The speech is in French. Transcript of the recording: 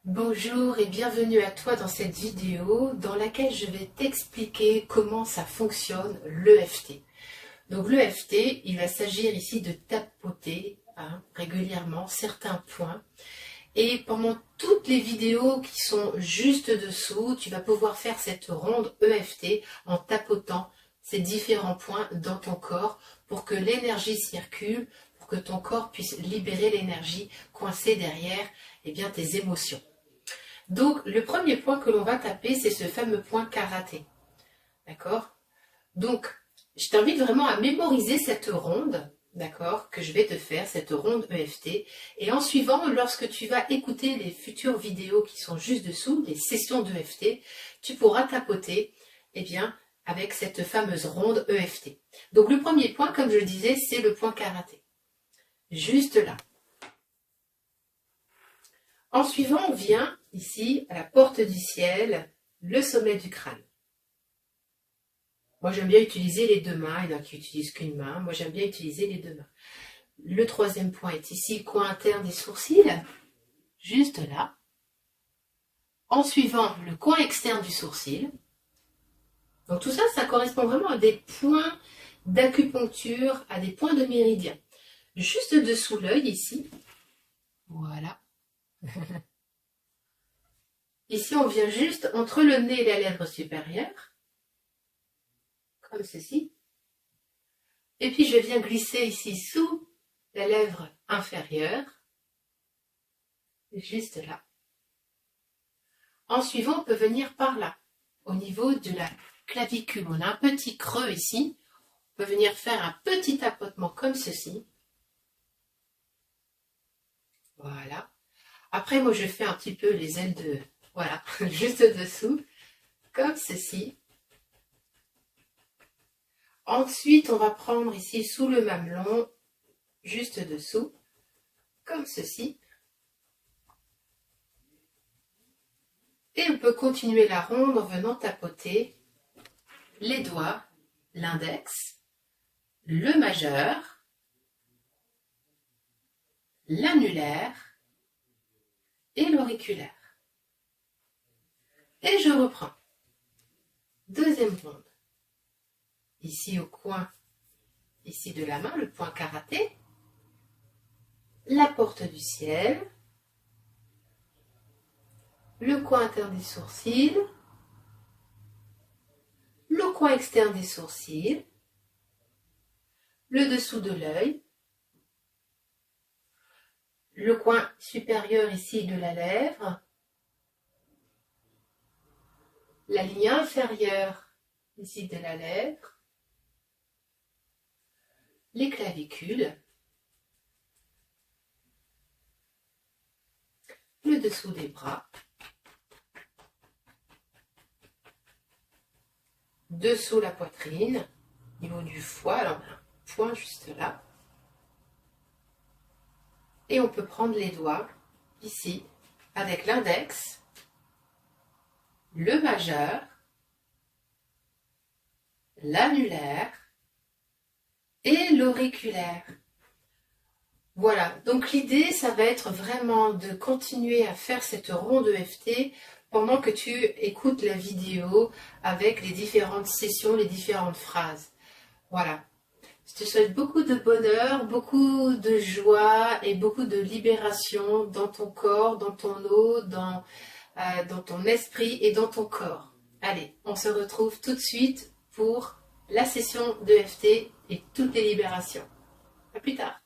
Bonjour et bienvenue à toi dans cette vidéo dans laquelle je vais t'expliquer comment ça fonctionne l'EFT. Donc l'EFT, il va s'agir ici de tapoter régulièrement certains points. Et pendant toutes les vidéos qui sont juste dessous, tu vas pouvoir faire cette ronde EFT en tapotant ces différents points dans ton corps pour que l'énergie circule, pour que ton corps puisse libérer l'énergie coincée derrière tes émotions. Donc, le premier point que l'on va taper, c'est ce fameux point karaté. D'accord? Donc, je t'invite vraiment à mémoriser cette ronde, d'accord, que je vais te faire, cette ronde EFT. Et en suivant, lorsque tu vas écouter les futures vidéos qui sont juste dessous, les sessions d'EFT, tu pourras tapoter, avec cette fameuse ronde EFT. Donc, le premier point, comme je le disais, c'est le point karaté. Juste là. En suivant, on vient ici à la porte du ciel, le sommet du crâne. Moi, j'aime bien utiliser les deux mains. Il y en a qui n'utilisent qu'une main. Moi, j'aime bien utiliser les deux mains. Le troisième point est ici, coin interne des sourcils, juste là. En suivant, le coin externe du sourcil. Donc tout ça, ça correspond vraiment à des points d'acupuncture, à des points de méridien. Juste dessous l'œil, ici. Voilà. Ici, on vient juste entre le nez et la lèvre supérieure, comme ceci. Et puis, je viens glisser ici sous la lèvre inférieure, juste là. En suivant, on peut venir par là, au niveau de la clavicule. On a un petit creux ici. On peut venir faire un petit tapotement comme ceci. Voilà. Après, moi, je fais un petit peu les ailes de... Voilà, juste dessous, comme ceci. Ensuite, on va prendre ici sous le mamelon, juste dessous, comme ceci. Et on peut continuer la ronde en venant tapoter les doigts, l'index, le majeur, l'annulaire et l'auriculaire. Et je reprends. Deuxième ronde. Ici au coin, ici de la main, le point karaté. La porte du ciel. Le coin interne des sourcils. Le coin externe des sourcils. Le dessous de l'œil. Le coin supérieur ici de la lèvre. La ligne inférieure ici de la lèvre, les clavicules, le dessous des bras, dessous la poitrine, au niveau du foie, alors un point juste là. Et on peut prendre les doigts ici avec l'index, le majeur, l'annulaire et l'auriculaire. Voilà, donc l'idée, ça va être vraiment de continuer à faire cette ronde EFT pendant que tu écoutes la vidéo avec les différentes sessions, les différentes phrases. Voilà. Je te souhaite beaucoup de bonheur, beaucoup de joie et beaucoup de libération dans ton corps, dans ton eau, dans ton esprit et dans ton corps. Allez, on se retrouve tout de suite pour la session d'EFT et toutes les libérations. À plus tard.